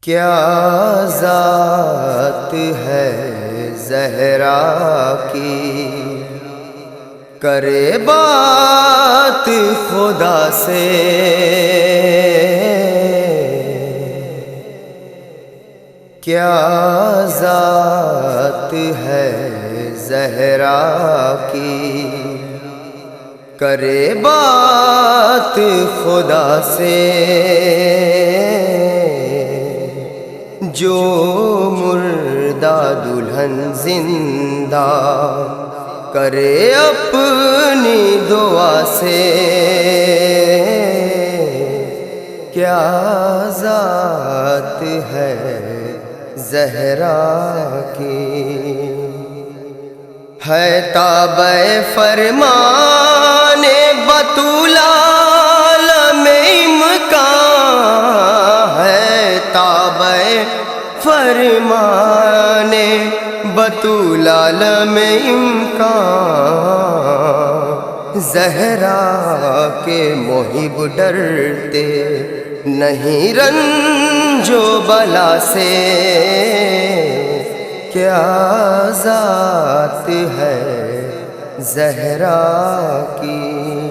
کیا ذات ہے زہرا کی، کرے بات خدا سے، کیا ذات ہے زہرا کی، کرے بات خدا سے، جو مردہ دلہن زندہ کرے اپنی دعا سے، کیا ذات ہے زہرا کی، ہے تابع فرمان بطول عالم امکان، ہے تابع فرمان بطول عالم امکان، زہرا کے محب ڈرتے نہیں رنج و بلا سے، کیا ذات ہے زہرا کی۔